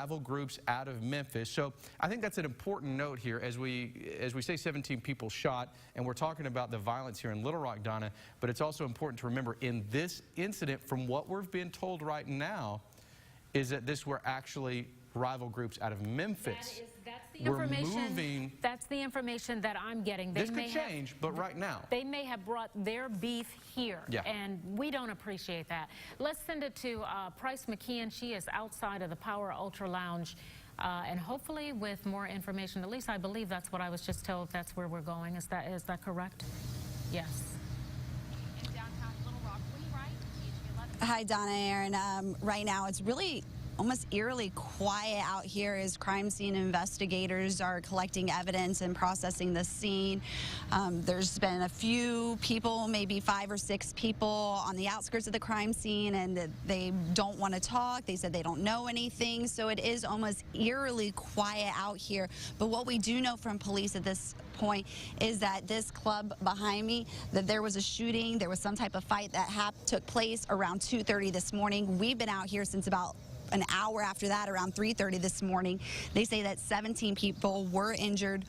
rival groups out of Memphis. So I think that's an important note here as we say 17 people shot, and we're talking about the violence here in Little Rock, Donna, but it's also important to remember in this incident, from what we're being told right now, is that this were actually rival groups out of Memphis. That's the information that I'm getting. This could change, but right now. They may have brought their beef here, and we don't appreciate that. Let's send it to Price McKeon. She is outside of the Power Ultra Lounge, and hopefully with more information. At least I believe that's what I was just told. That's where we're going. Is that correct? Yes. In downtown Little Rock, Lee Wright, KHB 11. Hi, Donna, Aaron. Right now, it's really almost eerily quiet out here as crime scene investigators are collecting evidence and processing the scene. There's been a few people, maybe 5 or 6 people on the outskirts of the crime scene, and they don't want to talk. They said they don't know anything, so it is almost eerily quiet out here. But what we do know from police at this point is that this club behind me, that there was a shooting, there was some type of fight that took place around 2:30 this morning. We've been out here since about an hour after that, around 3:30 this morning. They say that 17 people were injured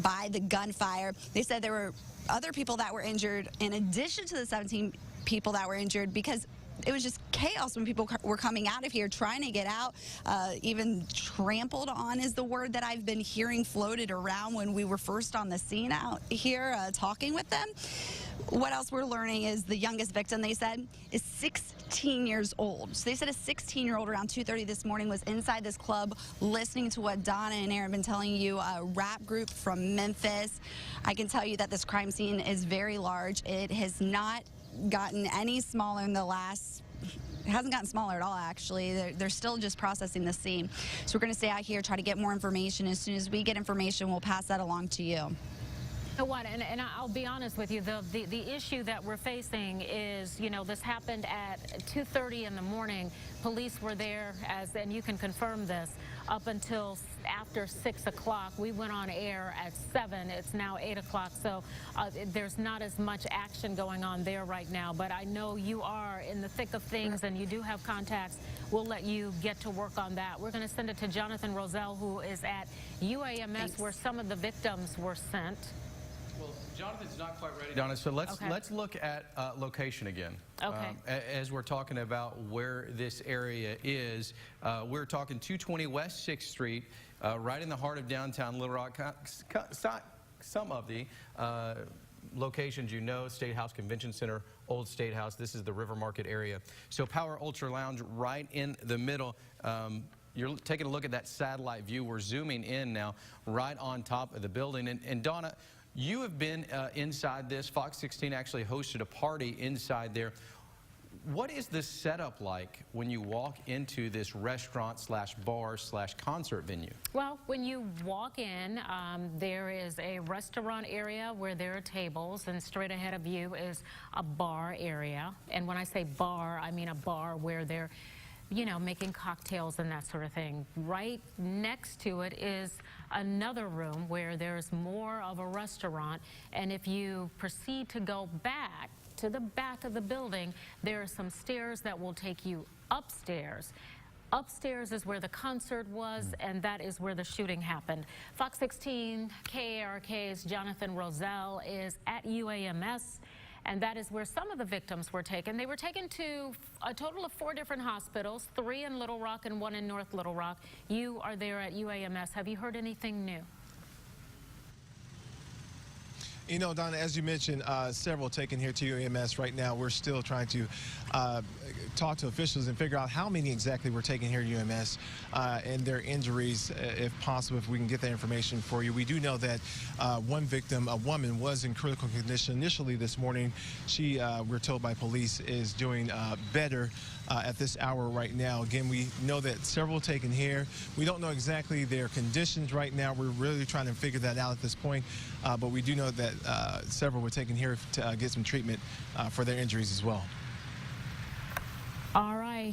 by the gunfire. They said there were other people that were injured in addition to the 17 people that were injured, because it was just chaos when people were coming out of here trying to get out. Even trampled on is the word that I've been hearing floated around when we were first on the scene out here talking with them. What else we're learning is the youngest victim, they said, is 16 years old. So they said a 16-year-old around 2:30 this morning was inside this club listening to what Donna and Aaron have been telling you, a rap group from Memphis. I can tell you that this crime scene is very large. It has not gotten any smaller in the last... It hasn't gotten smaller at all, actually. They're still just processing the scene. So we're going to stay out here, try to get more information. As soon as we get information, we'll pass that along to you. You know what, and I'll be honest with you, the issue that we're facing is, you know, this happened at 2:30 in the morning. Police were there, and you can confirm this, up until after 6 o'clock. We went on air at 7. It's now 8 o'clock, so there's not as much action going on there right now. But I know you are in the thick of things, and you do have contacts. We'll let you get to work on that. We're going to send it to Jonathan Roselle, who is at UAMS, where some of the victims were sent. Well, Jonathan's not quite ready, Donna, so let's look at location again. Okay. As we're talking about where this area is, we're talking 220 West 6th Street, right in the heart of downtown Little Rock. Some of the locations, you know, State House Convention Center, Old State House. This is the River Market area. So Power Ultra Lounge right in the middle. You're taking a look at that satellite view. We're zooming in now, right on top of the building. And Donna, you have been inside this. Fox 16 actually hosted a party inside there. What is the setup like when you walk into this restaurant slash bar slash concert venue? Well, when you walk in, there is a restaurant area where there are tables, and straight ahead of you is a bar area. And when I say bar, I mean a bar where they're, you know, making cocktails and that sort of thing. Right next to it is another room where there's more of a restaurant, and if you proceed to go back to the back of the building, there are some stairs that will take you upstairs. Upstairs is where the concert was, and that is where the shooting happened. Fox 16 KARK's Jonathan Roselle is at UAMS, and that is where some of the victims were taken. They were taken to a total of 4 different hospitals, 3 in Little Rock and 1 in North Little Rock. You are there at UAMS. Have you heard anything new? You know, Donna, as you mentioned, several taken here to UAMS right now. We're still trying to talk to officials and figure out how many exactly were taken here to UAMS and their injuries, if possible, if we can get that information for you. We do know that one victim, a woman, was in critical condition initially this morning. She, we're told by police, is doing better at this hour right now. Again, we know that several taken here. We don't know exactly their conditions right now. We're really trying to figure that out at this point, but we do know that several were taken here to get some treatment for their injuries as well. All right.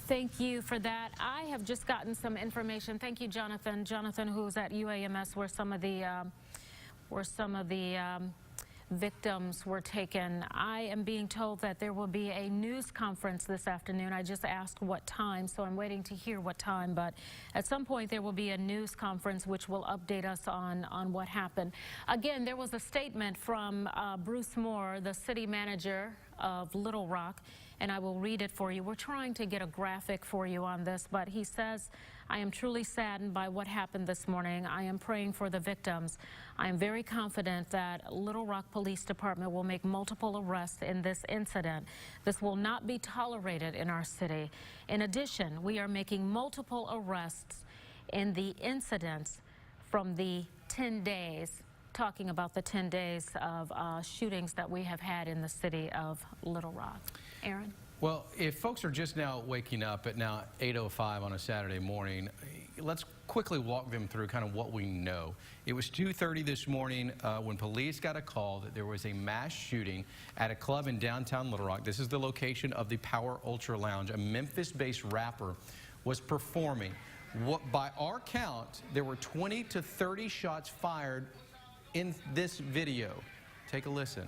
Thank you for that. I have just gotten some information. Thank you, Jonathan. Jonathan, who's at UAMS, where some of the victims were taken. I am being told that there will be a news conference this afternoon. I just asked what time, so I'm waiting to hear what time, but at some point there will be a news conference which will update us on what happened. Again, there was a statement from Bruce Moore, the city manager of Little Rock, and I will read it for you. We're trying to get a graphic for you on this, but he says, "I am truly saddened by what happened this morning. I am praying for the victims. I am very confident that Little Rock Police Department will make multiple arrests in this incident. This will not be tolerated in our city. In addition, we are making multiple arrests in the incidents from the 10 days, talking about the 10 days of shootings that we have had in the city of Little Rock." Aaron? Well, if folks are just now waking up at now 8:05 on a Saturday morning, let's quickly walk them through kind of what we know. It was 2:30 this morning when police got a call that there was a mass shooting at a club in downtown Little Rock. This is the location of the Power Ultra Lounge. A Memphis-based rapper was performing. By our count, there were 20 to 30 shots fired in this video. Take a listen.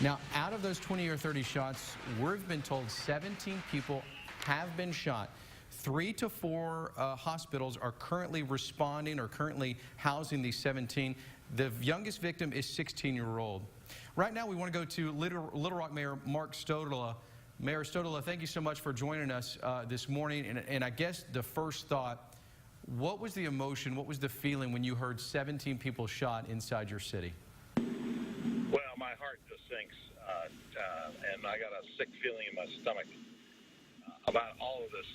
Now, out of those 20 or 30 shots, we've been told 17 people have been shot. 3 to 4 hospitals are currently responding or currently housing these 17. The youngest victim is 16-year-old. Right now, we want to go to Little Rock Mayor Mark Stodola. Mayor Stodola, thank you so much for joining us this morning. And I guess the first thought, what was the emotion, what was the feeling when you heard 17 people shot inside your city? Well, my heart just sinks, and I got a sick feeling in my stomach about all of this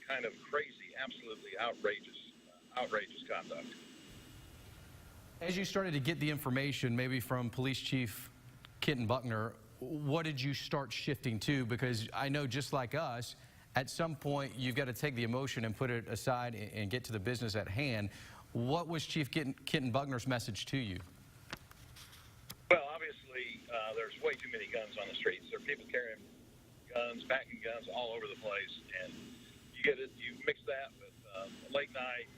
kind of crazy, absolutely outrageous conduct. As you started to get the information, maybe from Police Chief Kenton Buckner, what did you start shifting to? Because I know, just like us, at some point you've got to take the emotion and put it aside and get to the business at hand. What was Chief Kenton Buckner's message to you? Well, obviously, there's way too many guns on the streets. There are people carrying guns, packing guns all over the place, and you mix that with late night,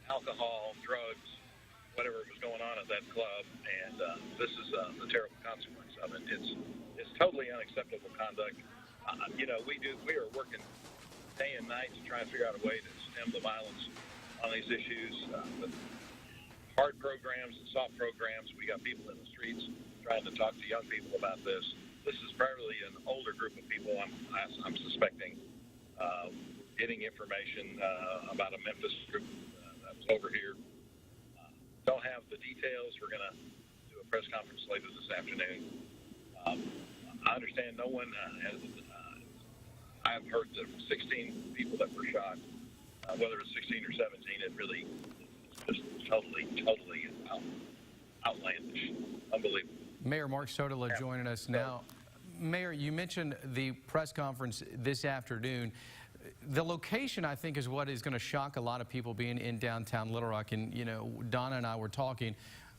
alcohol, drugs, whatever was going on at that club, and this is the terrible consequence of it. It's totally unacceptable conduct. You know, we are working day and night to try and figure out a way to stem the violence on these issues. With hard programs and soft programs, we got people in the streets trying to talk to young people about this. This is probably an older group of people, I'm suspecting, getting information about a Memphis group that was over here. Don't have the details. We're going to do a press conference later this afternoon. I understand no one has. I've heard the 16 people that were shot. Whether it's 16 or 17, it really is just totally outlandish, unbelievable. Mayor Mark Stodola joining us now. Mayor, you mentioned the press conference this afternoon. The location, I think, is what is going to shock a lot of people being in downtown Little Rock. And, you know, Donna and I were talking.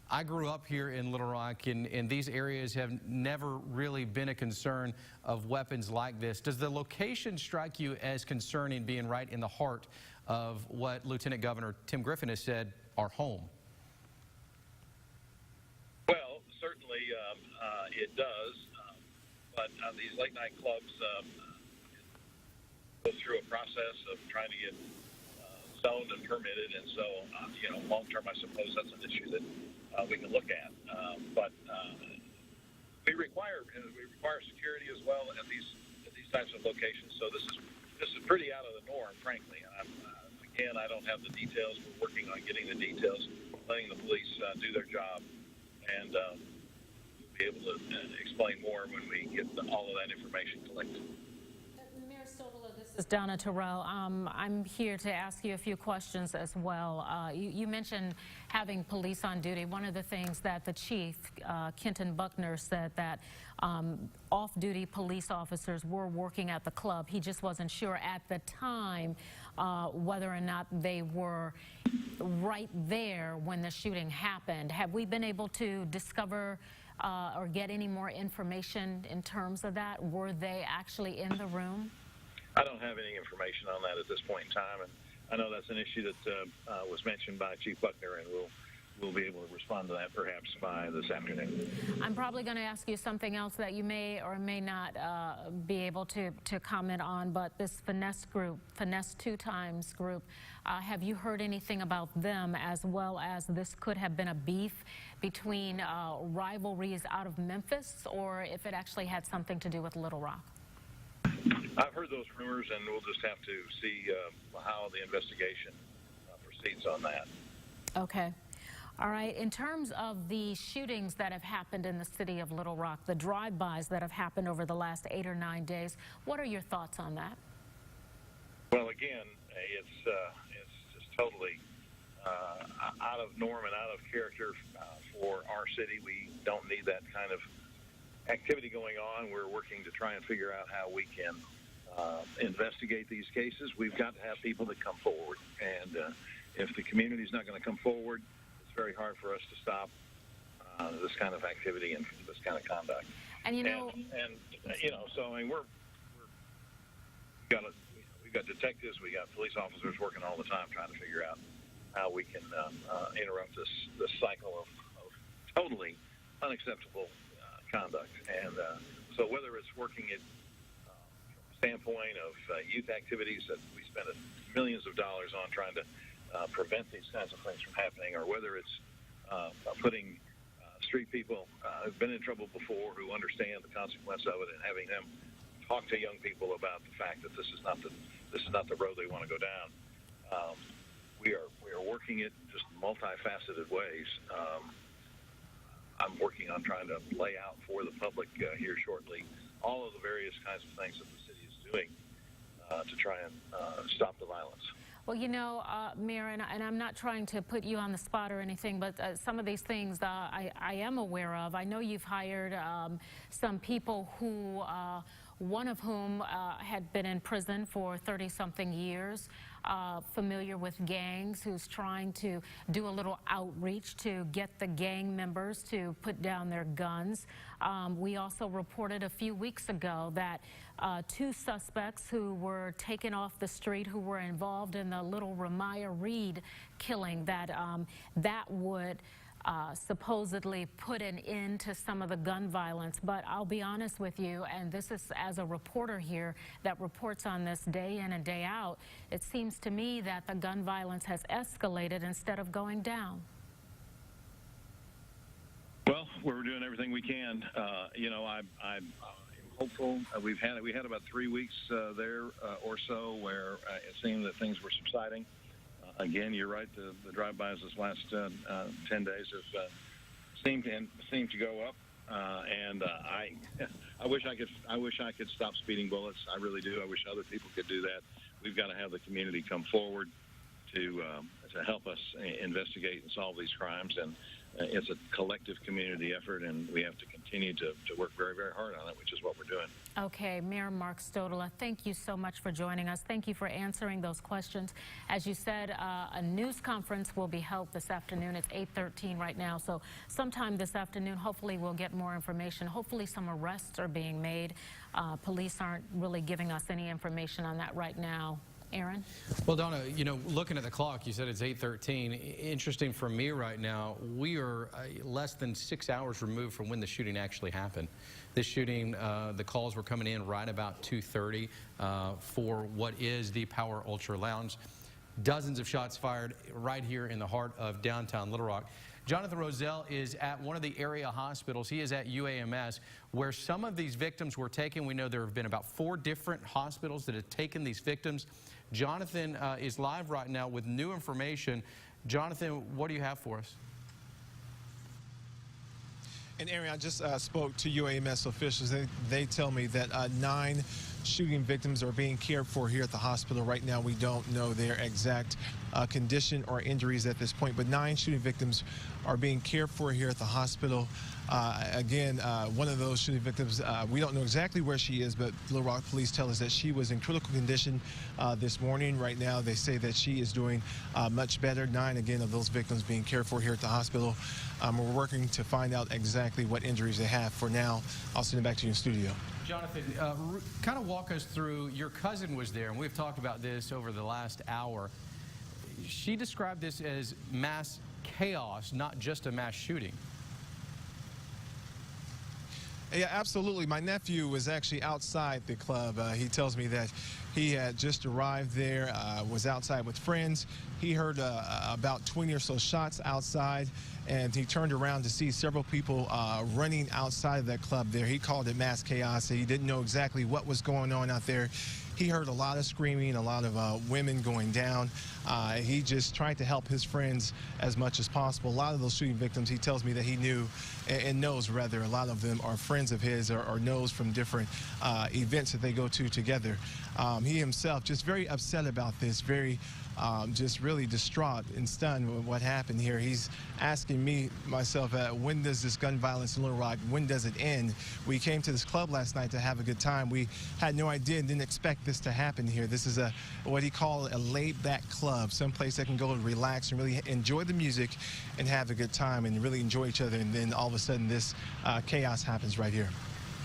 I grew up here in Little Rock, and these areas have never really been a concern of weapons like this. Does the location strike you as concerning, being right in the heart of what Lieutenant Governor Tim Griffin has said, our home? Well, certainly it does. But these late night clubs go through a process of trying to get zoned and permitted, and so you know, long term, I suppose that's an issue that we can look at. But we require security as well at these types of locations. So this is pretty out of the norm, frankly. Again, I don't have the details. We're working on getting the details, letting the police do their job, and we'll be able to explain more when we get all of that information collected. Mayor Stodola, this is Donna Terrell. I'm here to ask you a few questions as well. You mentioned having police on duty. One of the things that the chief, Kenton Buckner, said that off-duty police officers were working at the club. He just wasn't sure at the time whether or not they were right there when the shooting happened. Have we been able to discover or get any more information in terms of that? Were they actually in the room? I don't have any information on that at this point in time, and I know that's an issue that was mentioned by Chief Buckner, and we'll be able to respond to that perhaps by this afternoon. I'm probably going to ask you something else that you may or may not be able to comment on, but this Finesse group, Finesse 2 Times group, have you heard anything about them, as well as this could have been a beef between rivalries out of Memphis, or if it actually had something to do with Little Rock? I've heard those rumors, and we'll just have to see how the investigation proceeds on that. Okay. All right. In terms of the shootings that have happened in the city of Little Rock, the drive-bys that have happened over the last 8 or 9 days, what are your thoughts on that? Well, again, it's just totally out of norm and out of character for our city. We don't need that kind of activity going on. We're working to try and figure out how we can investigate these cases. We've got to have people that come forward, and if the community's not going to come forward, it's very hard for us to stop this kind of activity and this kind of conduct. And you know, so I mean, we've got detectives, we got police officers working all the time trying to figure out how we can interrupt this cycle of totally unacceptable conduct. And so whether it's working at standpoint of youth activities that we spend millions of dollars on trying to prevent these kinds of things from happening, or whether it's putting street people who've been in trouble before, who understand the consequence of it, and having them talk to young people about the fact that this is not the road they want to go down. We are working it just multifaceted ways. I'm working on trying to lay out for the public here shortly all of the various kinds of things that the city is doing to try and stop the violence. well, you know, Mayor, and I'm not trying to put you on the spot or anything, but some of these things I am aware of. I know you've hired some people who, one of whom had been in prison for 30-something years, familiar with gangs, who's trying to do a little outreach to get the gang members to put down their guns. We also reported a few weeks ago that 2 suspects who were taken off the street, who were involved in the little Ramiah Reed killing, that that would supposedly put an end to some of the gun violence. But I'll be honest with you, and this is as a reporter here that reports on this day in and day out, it seems to me that the gun violence has escalated instead of going down. Well, we're doing everything we can. You know, I'm hopeful. We had about 3 weeks there or so where it seemed that things were subsiding. Again, you're right. The drive-bys this last 10 days have seemed to go up, and I wish I could stop speeding bullets. I really do. I wish other people could do that. We've got to have the community come forward to help us investigate and solve these crimes, and it's a collective community effort, and we have to continue to work very, very hard on it, which is what we're doing. Okay, Mayor Mark Stodola, thank you so much for joining us. Thank you for answering those questions. As you said, a news conference will be held this afternoon. It's 8:13 right now, so sometime this afternoon, hopefully we'll get more information. Hopefully some arrests are being made. Police aren't really giving us any information on that right now. Aaron? Well, Donna, you know, looking at the clock, you said it's 8:13. Interesting for me right now, we are less than 6 hours removed from when the shooting actually happened. This shooting, the calls were coming in right about 2:30 for what is the Power Ultra Lounge. Dozens of shots fired right here in the heart of downtown Little Rock. Jonathan Roselle is at one of the area hospitals. He is at UAMS, where some of these victims were taken. We know there have been about 4 different hospitals that have taken these victims. Jonathan is live right now with new information. Jonathan, what do you have for us? And Aaron, I just spoke to UAMS officials. They tell me that 9 shooting victims are being cared for here at the hospital. Right now, we don't know their exact condition or injuries at this point, but 9 shooting victims are being cared for here at the hospital. Again, one of those shooting victims, we don't know exactly where she is, but Little Rock police tell us that she was in critical condition this morning. Right now, they say that she is doing much better. 9, again, of those victims being cared for here at the hospital. We're working to find out exactly what injuries they have. For now, I'll send it back to you in studio. Jonathan, kind of walk us through, your cousin was there, and we've talked about this over the last hour. she described this as mass chaos, not just a mass shooting. Yeah, absolutely. My nephew was actually outside the club. He tells me that he had just arrived there, was outside with friends. He heard about 20 or so shots outside, and he turned around to see several people running outside of that club there. He called it mass chaos. He didn't know exactly what was going on out there. He heard a lot of screaming, a lot of women going down. He just tried to help his friends as much as possible. A lot of those shooting victims, he tells me that he knew and knows, rather, a lot of them are friends of his or knows from different events that they go to together. He himself just very upset about this, very just really distraught and stunned with what happened here. He's asking me, myself, when does this gun violence in Little Rock, when does it end? We came to this club last night to have a good time. We had no idea and didn't expect this to happen here. This is what he called a laid-back club, someplace that can go and relax and really enjoy the music and have a good time and really enjoy each other. And then all of a sudden this chaos happens right here.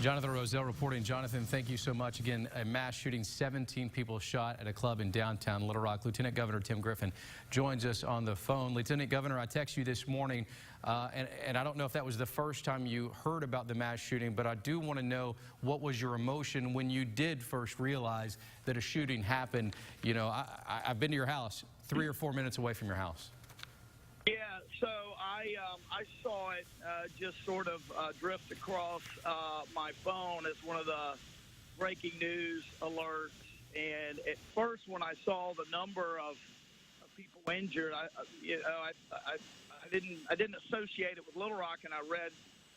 Jonathan Roselle reporting. Jonathan, thank you so much. Again, a mass shooting, 17 people shot at a club in downtown Little Rock. Lieutenant Governor Tim Griffin joins us on the phone. Lieutenant Governor, I texted you this morning, and I don't know if that was the first time you heard about the mass shooting, but I do want to know what was your emotion when you did first realize that a shooting happened. You know, I've been to your house, 3 or 4 minutes away from your house. Yeah, so I saw it just sort of drift across my phone as one of the breaking news alerts. And at first, when I saw the number of people injured, I didn't associate it with Little Rock, and I read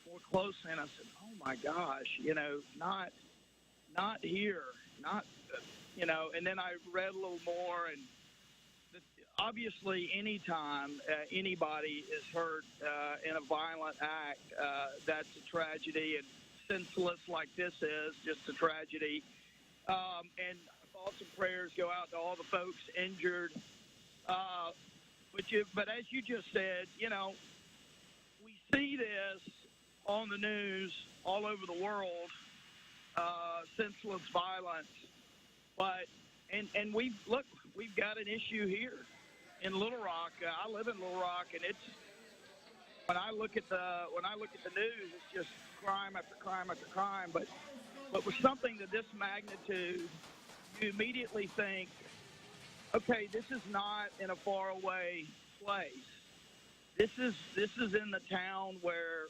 more closely, and I said, "Oh my gosh, you know, not here, not, you know." And then I read a little more, and obviously, anytime anybody is hurt in a violent act, that's a tragedy, and senseless like this is just a tragedy. And thoughts and prayers go out to all the folks injured. But as you just said, you know, we see this on the news all over the world, senseless violence. But and we've got an issue here in Little Rock. I live in Little Rock, and it's when I look at the news, it's just crime after crime after crime. But with something to this magnitude, you immediately think, okay, this is not in a faraway place. This is in the town where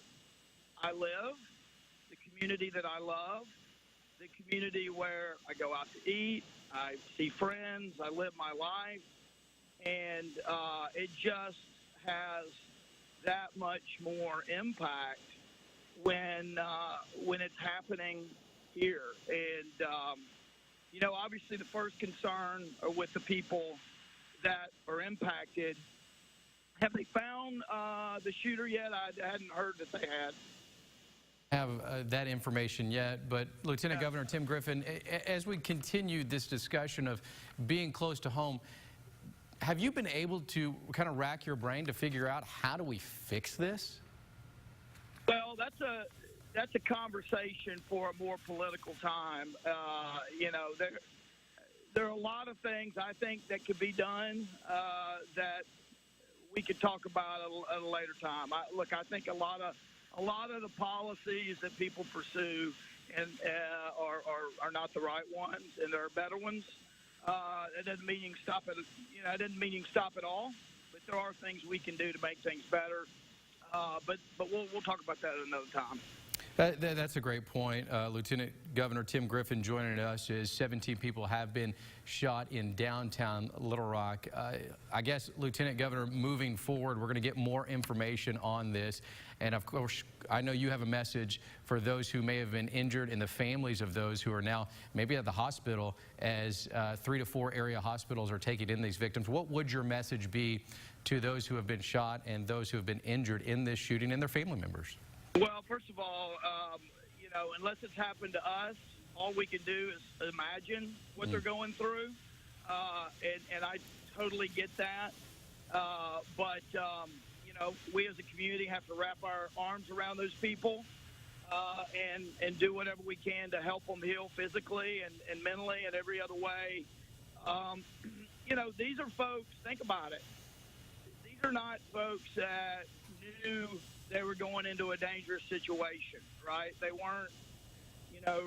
I live, the community that I love, the community where I go out to eat, I see friends, I live my life. And it just has that much more impact when it's happening here. And you know, obviously, the first concern are with the people that are impacted. Have they found the shooter yet? I hadn't heard that they had. Have that information yet, but Lieutenant Governor Tim Griffin, as we continue this discussion of being close to home, have you been able to kind of rack your brain to figure out how do we fix this? Well, that's a conversation for a more political time. You know, there are a lot of things I think that could be done that we could talk about at a later time. I think a lot of the policies that people pursue and are not the right ones, and there are better ones. It doesn't mean you can stop it. You know, it doesn't mean you can stop it all, but there are things we can do to make things better. But we'll talk about that at another time. That's a great point. Lieutenant Governor Tim Griffin joining us. As 17 people have been shot in downtown Little Rock. I guess, Lieutenant Governor, moving forward, we're going to get more information on this. And of course, I know you have a message for those who may have been injured and the families of those who are now maybe at the hospital, as 3 to 4 area hospitals are taking in these victims. What would your message be to those who have been shot and those who have been injured in this shooting and their family members? Well, first of all, you know, unless it's happened to us, all we can do is imagine what they're going through, and I totally get that. But you know, we as a community have to wrap our arms around those people and do whatever we can to help them heal physically and mentally and every other way. You know, these are folks, think about it. These are not folks that knew they were going into a dangerous situation, right? They weren't, you know,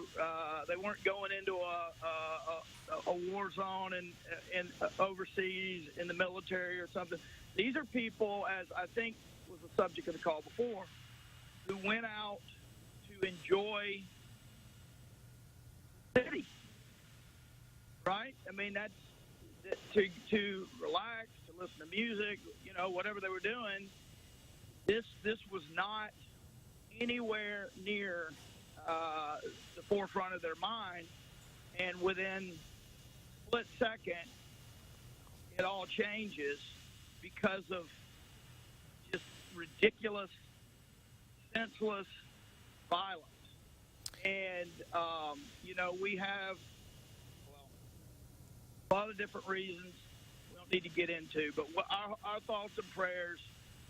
they weren't going into a war zone in overseas in the military or something. These are people, as I think was the subject of the call before, who went out to enjoy the city, right? I mean, that's to relax, to listen to music, you know, whatever they were doing. This was not anywhere near the forefront of their mind, and within a split second, it all changes because of just ridiculous, senseless violence. And you know, we have a lot of different reasons we don't need to get into, but our thoughts and prayers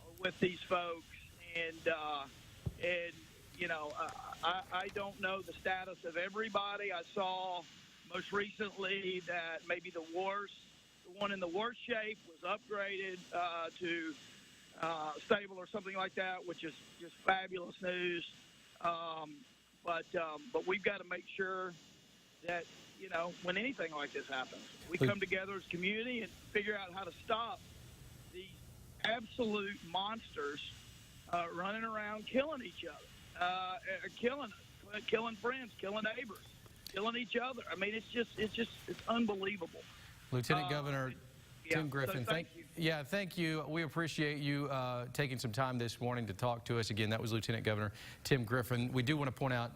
are with these folks. And you know, I don't know the status of everybody. I saw most recently that maybe the one in the worst shape was upgraded to stable or something like that, which is just fabulous news. But we've got to make sure that, you know, when anything like this happens, we come together as a community and figure out how to stop these absolute monsters running around killing each other, killing friends, killing neighbors, killing each other. I mean, it's unbelievable. Lieutenant Governor Tim Griffin, so thank you. Yeah, thank you. We appreciate you taking some time this morning to talk to us. Again, that was Lieutenant Governor Tim Griffin. We do want to point out,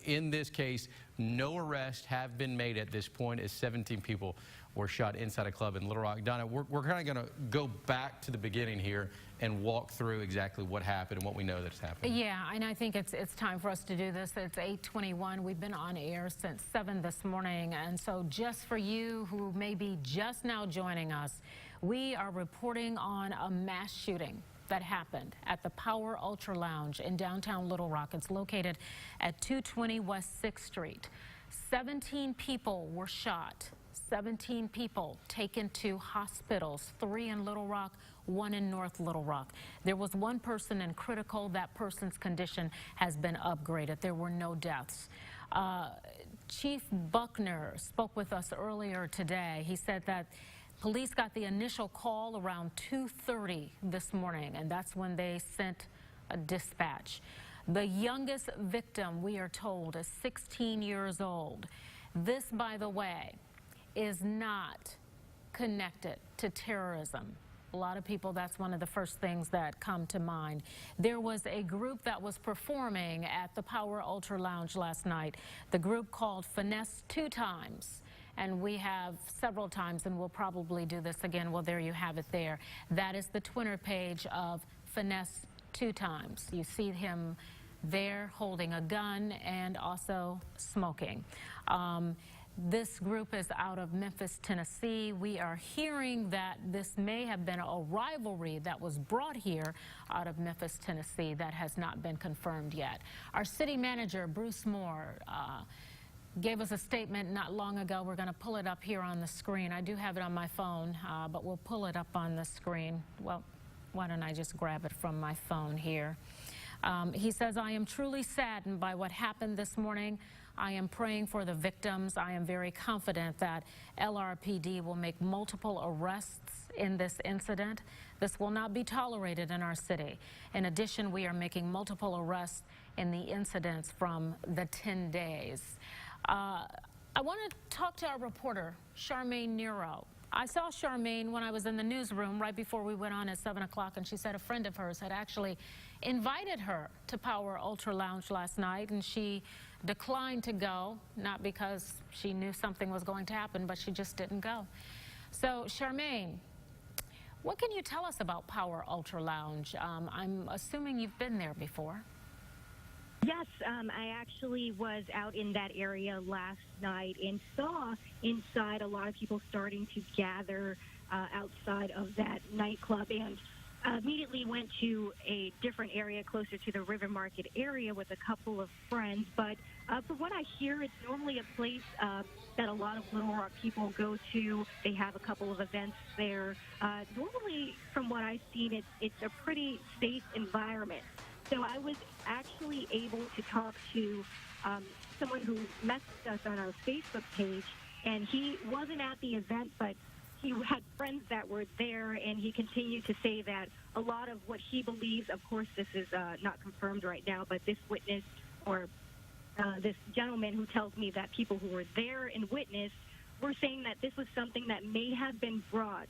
in this case, no arrests have been made at this point, as 17 people were shot inside a club in Little Rock. Donna, we're kind of going to go back to the beginning here and walk through exactly what happened and what we know that's happened. Yeah, and I think it's time for us to do this. It's 8:21. We've been on air since 7 this morning, and so just for you who may be just now joining us, we are reporting on a mass shooting that happened at the Power Ultra Lounge in downtown Little Rock. It's located at 220 West 6th Street. 17 people were shot. 17 people taken to hospitals, 3 in Little Rock, 1 in North Little Rock. There was 1 person in critical. That person's condition has been upgraded. There were no deaths. Chief Buckner spoke with us earlier today. He said that police got the initial call around 2:30 this morning, and that's when they sent a dispatch. The youngest victim, we are told, is 16 years old. This, by the way, is not connected to terrorism. A lot of people, that's one of the first things that come to mind. There was a group that was performing at the Power Ultra Lounge last night. The group called Finesse 2 Times. And we have several times, and we'll probably do this again. Well, there you have it there. That is the Twitter page of Finesse 2 Times. You see him there holding a gun and also smoking. This group is out of Memphis, Tennessee. We are hearing that this may have been a rivalry that was brought here out of Memphis, Tennessee, that has not been confirmed yet. Our city manager, Bruce Moore, gave us a statement not long ago. We're going to pull it up here on the screen. I do have it on my phone, but we'll pull it up on the screen. Well, why don't I just grab it from my phone here? He says, "I am truly saddened by what happened this morning. I am praying for the victims. I am very confident that LRPD will make multiple arrests in this incident. This will not be tolerated in our city. In addition, we are making multiple arrests in the incidents from the 10 days. I want to talk to our reporter, Charmaine Nero. I saw Charmaine when I was in the newsroom right before we went on at 7 o'clock, and she said a friend of hers had actually invited her to Power Ultra Lounge last night, and she declined to go, not because she knew something was going to happen, but she just didn't go. So, Charmaine, what can you tell us about Power Ultra Lounge? I'm assuming you've been there before. Yes, I actually was out in that area last night and saw inside a lot of people starting to gather outside of that nightclub. And immediately went to a different area closer to the River Market area with a couple of friends. But from what I hear, it's normally a place that a lot of Little Rock people go to. They have a couple of events there. Normally, from what I've seen, it's a pretty safe environment. So I was actually able to talk to someone who messaged us on our Facebook page, and he wasn't at the event, but he had friends that were there, and he continued to say that a lot of what he believes, of course this is not confirmed right now, but this witness or this gentleman who tells me that people who were there and witnessed were saying that this was something that may have been brought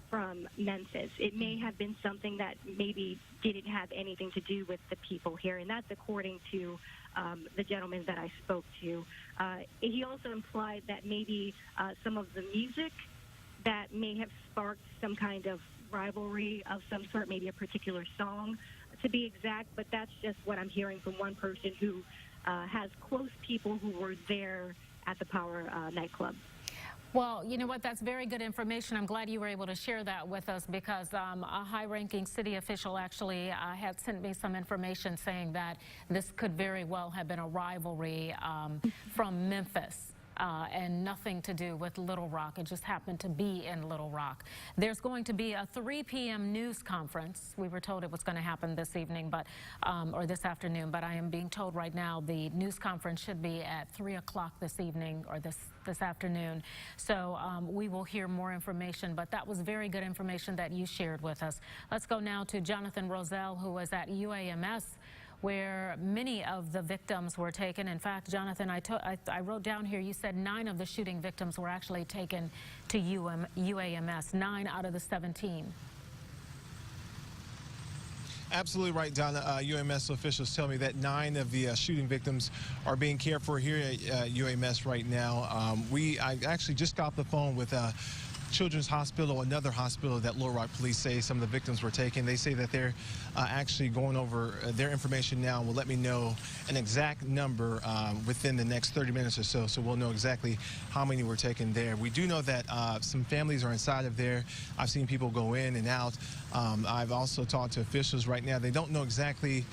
from Memphis. It may have been something that maybe didn't have anything to do with the people here, and that's according to the gentleman that I spoke to. He also implied that maybe some of the music that may have sparked some kind of rivalry of some sort, maybe a particular song to be exact, but that's just what I'm hearing from one person who has close people who were there at the Power nightclub. Well, you know what, that's very good information. I'm glad you were able to share that with us because a high-ranking city official actually had sent me some information saying that this could very well have been a rivalry from Memphis. And nothing to do with Little Rock. It just happened to be in Little Rock. There's going to be a 3 p.m. news conference. We were told it was going to happen this evening, but or this afternoon, but I am being told right now the news conference should be at 3 o'clock this evening or this afternoon. So we will hear more information, but that was very good information that you shared with us. Let's go now to Jonathan Roselle, who was at UAMS, where many of the victims were taken. In fact, Jonathan, I wrote down here, you said 9 of the shooting victims were actually taken to UAMS, 9 out of the 17. Absolutely right, Donna. UMS officials tell me that 9 of the shooting victims are being cared for here at UMS right now. I actually just got off the phone with Children's Hospital, another hospital that Little Rock police say some of the victims were taken. They say that they're actually going over their information now and will let me know an exact number within the next 30 minutes or so, so we'll know exactly how many were taken there. We do know that some families are inside of there. I've seen people go in and out. I've also talked to officials right now. They don't know exactly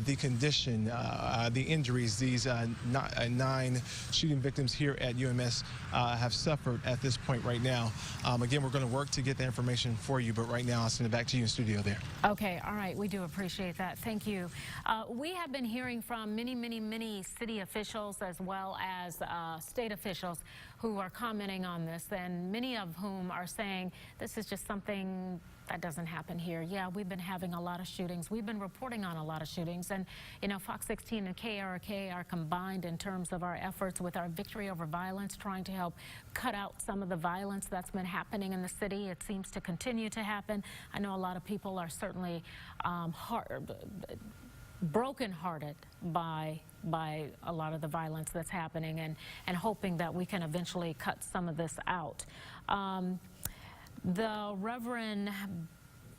the condition, the injuries these 9 shooting victims here at UMS have suffered at this point right now. Again, we're going to work to get the information for you, but right now I'll send it back to you in studio there. Okay, all right, we do appreciate that. Thank you. We have been hearing from many city officials as well as state officials who are commenting on this, and many of whom are saying this is just something that doesn't happen here. Yeah, we've been having a lot of shootings. We've been reporting on a lot of shootings, and you know, Fox 16 and KRK are combined in terms of our efforts with our Victory Over Violence, trying to help cut out some of the violence that's been happening in the city. It seems to continue to happen. I know a lot of people are certainly brokenhearted by a lot of the violence that's happening, and hoping that we can eventually cut some of this out. The Reverend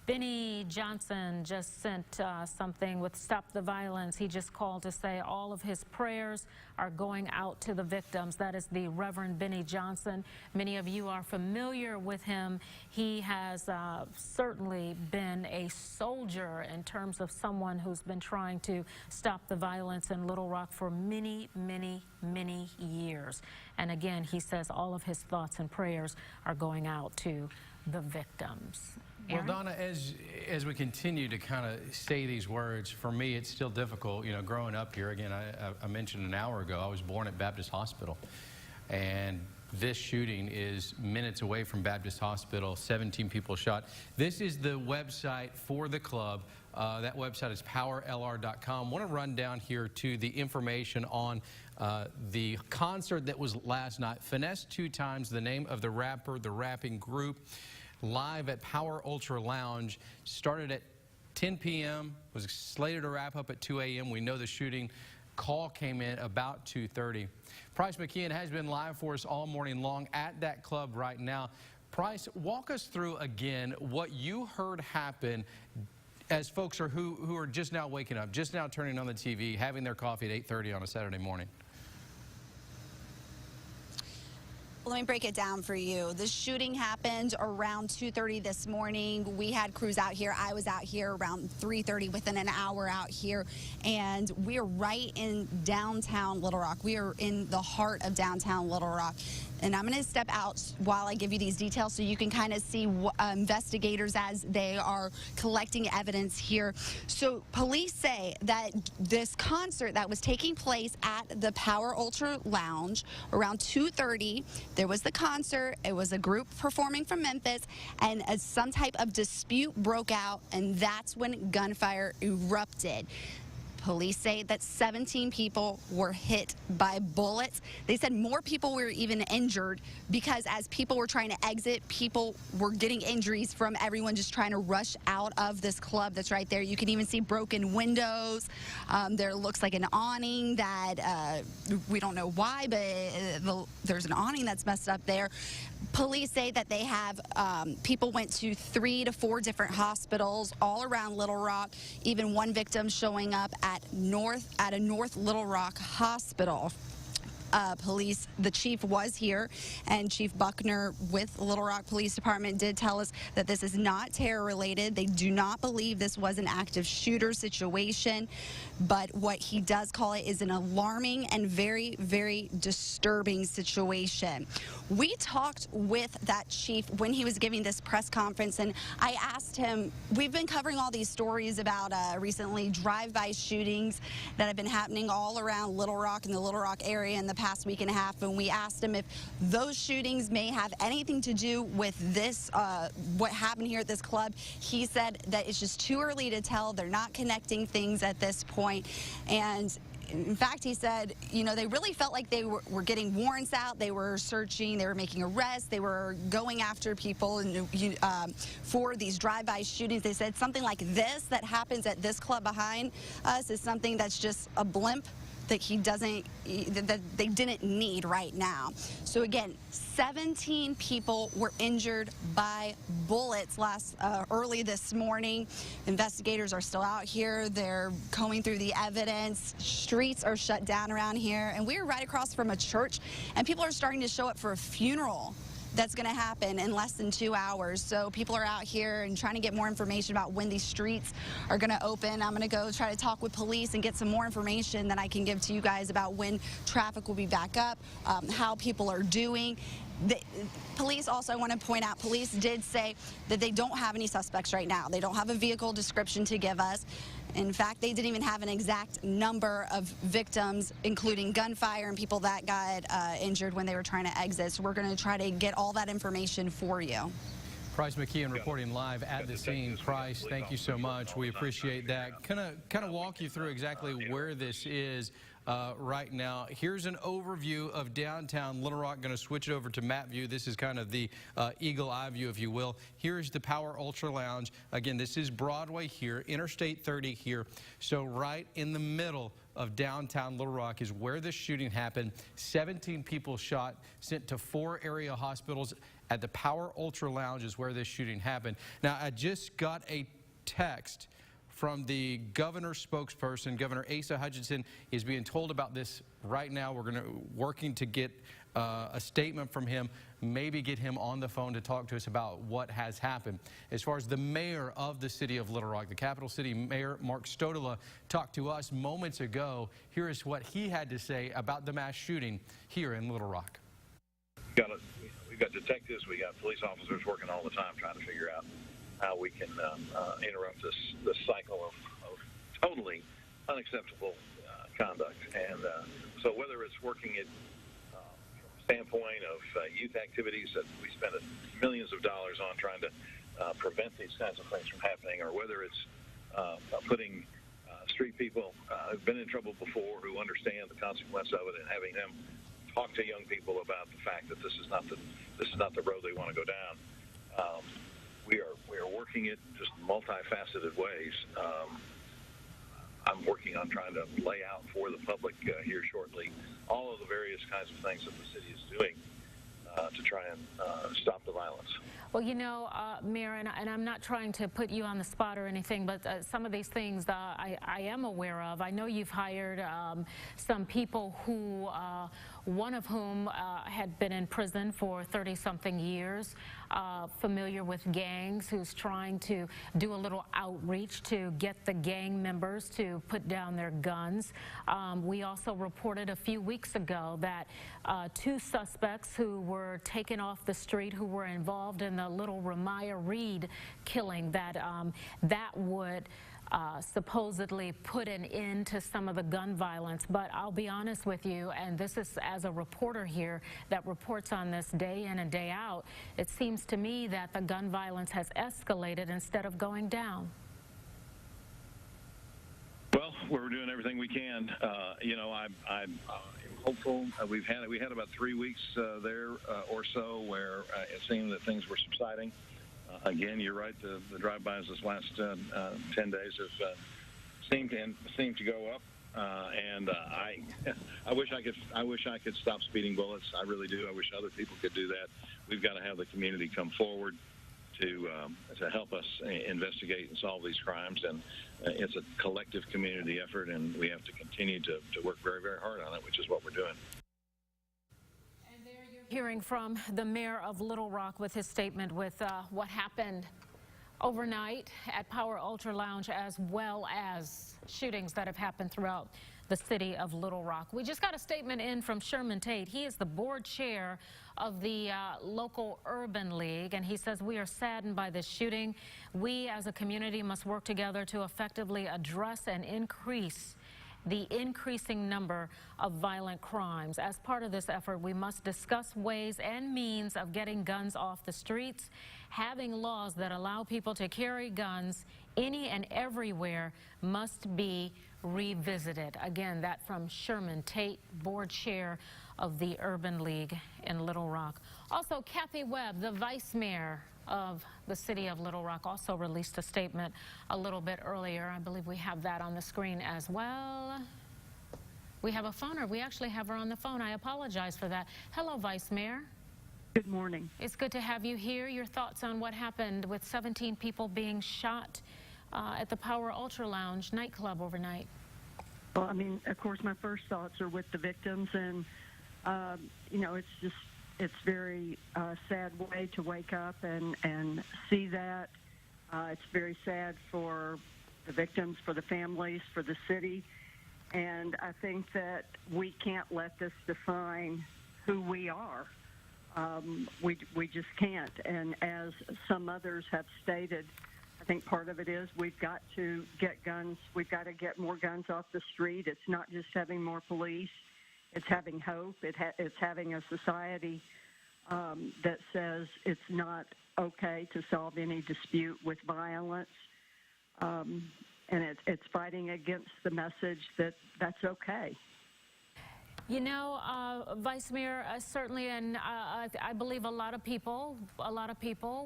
Benny Johnson just sent something with Stop the Violence. He just called to say all of his prayers are going out to the victims. That is the Reverend Benny Johnson. Many of you are familiar with him. He has certainly been a soldier in terms of someone who's been trying to stop the violence in Little Rock for many years. And again, he says all of his thoughts and prayers are going out to the victims. Well, Donna, as we continue to kind of say these words, for me, it's still difficult. You know, growing up here, again, I mentioned an hour ago, I was born at Baptist Hospital. And this shooting is minutes away from Baptist Hospital, 17 people shot. This is the website for the club. That website is powerlr.com. I want to run down here to the information on the concert that was last night. Finesse 2 Times, the name of the rapper, the rapping group, live at Power Ultra Lounge. Started at 10 p.m., was slated to wrap up at 2 a.m. We know the shooting call came in about 2:30. Price McKeon has been live for us all morning long at that club right now. Price, walk us through again what you heard happen as folks who are just now waking up, just now turning on the TV, having their coffee at 8:30 on a Saturday morning. Let me break it down for you. The shooting happened around 2:30 this morning. We had crews out here. I was out here around 3:30, within an hour out here. And we're right in downtown Little Rock. We are in the heart of downtown Little Rock. And I'm going to step out while I give you these details so you can kind of see investigators as they are collecting evidence here. So police say that this concert that was taking place at the Power Ultra Lounge around 2:30, there was the concert. It was a group performing from Memphis, and some type of dispute broke out, and that's when gunfire erupted. Police say that 17 people were hit by bullets. They said more people were even injured because as people were trying to exit, people were getting injuries from everyone just trying to rush out of this club that's right there. You can even see broken windows. There looks like an awning that we don't know why, but there's an awning that's messed up there. Police say that they have people went to 3 to 4 different hospitals all around Little Rock, even one victim showing up at a North Little Rock hospital. Police, the chief was here, and Chief Buckner with Little Rock Police Department did tell us that this is not terror related. They do not believe this was an active shooter situation, but what he does call it is an alarming and very, very disturbing situation. We talked with that chief when he was giving this press conference, and I asked him, we've been covering all these stories about recently drive-by shootings that have been happening all around Little Rock and the Little Rock area in the past week and a half, and we asked him if those shootings may have anything to do with this, what happened here at this club. He said that it's just too early to tell. They're not connecting things at this point. And in fact, he said, you know, they really felt like they were getting warrants out. They were searching. They were making arrests. They were going after people for these drive-by shootings. They said something like this that happens at this club behind us is something that's just a blimp that that they didn't need right now. So again, 17 people were injured by bullets early this morning. Investigators are still out here. They're combing through the evidence. Streets are shut down around here, and we're right across from a church, and people are starting to show up for a funeral that's going to happen in less than 2 hours. So people are out here and trying to get more information about when these streets are going to open. I'm going to go try to talk with police and get some more information that I can give to you guys about when traffic will be back up, how people are doing. Police also, I want to point out, police did say that they don't have any suspects right now. They don't have a vehicle description to give us. In fact, they didn't even have an exact number of victims, including gunfire and people that got injured when they were trying to exit. So we're going to try to get all that information for you. Price McKeon reporting live at the scene. Price, thank you so much. We appreciate that. Kind of walk you through exactly where this is right now. Here's an overview of downtown Little Rock. Going to switch it over to map view. This is kind of the eagle eye view, if you will. Here's the Power Ultra Lounge. Again, this is Broadway here, Interstate 30 here. So right in the middle of downtown Little Rock is where this shooting happened. 17 people shot, sent to 4 area hospitals. At the Power Ultra Lounge is where this shooting happened. Now, I just got a text from the governor's spokesperson. Governor Asa Hutchinson is being told about this right now. We're working to get a statement from him, maybe get him on the phone to talk to us about what has happened. As far as the mayor of the city of Little Rock, the capital city mayor, Mark Stodola, talked to us moments ago. Here is what he had to say about the mass shooting here in Little Rock. We've got detectives, we got police officers working all the time trying to figure out how we can interrupt this cycle of totally unacceptable conduct. And so whether it's working at from a standpoint of youth activities that we spend millions of dollars on trying to prevent these kinds of things from happening, or whether it's putting street people who've been in trouble before, who understand the consequence of it, and having them talk to young people about the fact that this is not the road they want to go down. We are working it just multifaceted ways. I'm working on trying to lay out for the public here shortly all of the various kinds of things that the city is doing to try and stop the violence. Well, you know, Mayor, and I'm not trying to put you on the spot or anything, but some of these things I am aware of. I know you've hired some people who one of whom had been in prison for 30-something years, familiar with gangs, who's trying to do a little outreach to get the gang members to put down their guns. We also reported a few weeks ago that 2 suspects who were taken off the street, who were involved in the little Ramiah Reed killing, that would supposedly put an end to some of the gun violence. But I'll be honest with you, and this is as a reporter here that reports on this day in and day out, it seems to me that the gun violence has escalated instead of going down. Well, we're doing everything we can. I'm hopeful. We had about 3 weeks there or so where it seemed that things were subsiding. Again, you're right. The drive-bys this last 10 days have seemed to go up, and I wish I could stop speeding bullets. I really do. I wish other people could do that. We've got to have the community come forward to help us investigate and solve these crimes, and it's a collective community effort, and we have to continue to work very, very hard on it, which is what we're doing. Hearing from the mayor of Little Rock with his statement with what happened overnight at Power Ultra Lounge, as well as shootings that have happened throughout the city of Little Rock. We just got a statement in from Sherman Tate. He is the board chair of the local Urban League, and he says, we are saddened by this shooting. We as a community must work together to effectively address and increase the increasing number of violent crimes. As part of this effort, we must discuss ways and means of getting guns off the streets. Having laws that allow people to carry guns any and everywhere must be revisited. Again, that from Sherman Tate, board chair of the Urban League in Little Rock. Also, Kathy Webb, the vice mayor of the city of Little Rock, also released a statement a little bit earlier. I believe we have that on the screen as well. We have a phoner. We actually have her on the phone. I apologize for that. Hello, Vice Mayor. Good morning. It's good to have you here. Your thoughts on what happened with 17 people being shot at the Power Ultra Lounge nightclub overnight? Well, I mean, of course, my first thoughts are with the victims, and it's very sad way to wake up and see that. It's very sad for the victims, for the families, for the city. And I think that we can't let this define who we are. We just can't. And as some others have stated, I think part of it is we've got to get guns. We've got to get more guns off the street. It's not just having more police. It's having hope. It's having a society that says it's not okay to solve any dispute with violence. And it's fighting against the message that that's okay. You know, Vice Mayor, certainly, and I believe a lot of people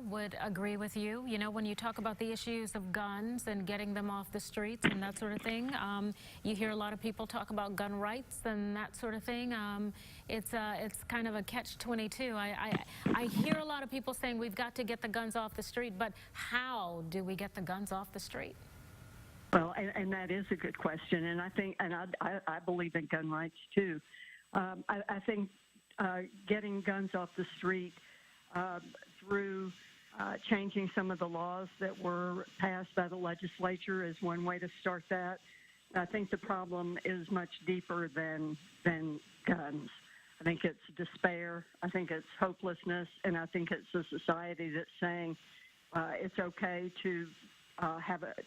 would agree with you. You know, when you talk about the issues of guns and getting them off the streets and that sort of thing, you hear a lot of people talk about gun rights and that sort of thing. It's kind of a catch-22. I hear a lot of people saying we've got to get the guns off the street, but how do we get the guns off the street? Well, and that is a good question, and I think, and I believe in gun rights too. I think getting guns off the street through changing some of the laws that were passed by the legislature is one way to start that. I think the problem is much deeper than guns. I think it's despair. I think it's hopelessness, and I think it's a society that's saying it's okay to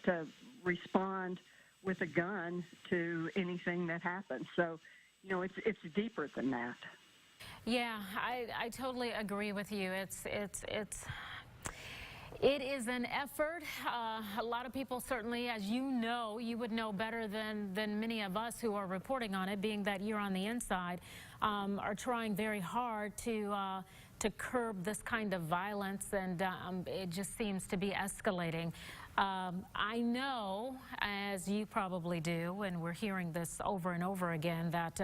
to respond with a gun to anything that happens. So, you know, it's deeper than that. Yeah, I totally agree with you. It is an effort. A lot of people certainly, as you know, you would know better than many of us who are reporting on it, being that you're on the inside, are trying very hard to curb this kind of violence, and it just seems to be escalating. I know, as you probably do, and we're hearing this over and over again, that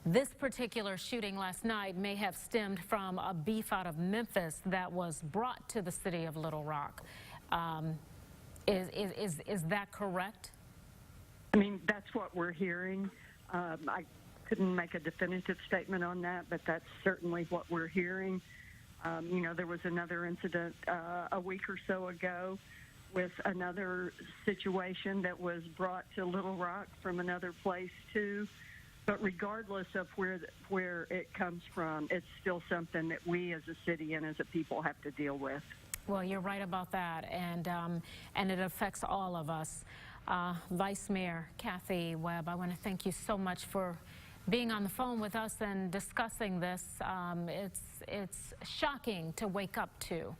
this particular shooting last night may have stemmed from a beef out of Memphis that was brought to the city of Little Rock. Is that correct? I mean, that's what we're hearing. couldn't make a definitive statement on that, but that's certainly what we're hearing. You know, there was another incident a week or so ago with another situation that was brought to Little Rock from another place too. But regardless of where it comes from, it's still something that we as a city and as a people have to deal with. Well, you're right about that, and it affects all of us. Vice Mayor Kathy Webb, I want to thank you so much for being on the phone with us and discussing this. It's shocking to wake up to.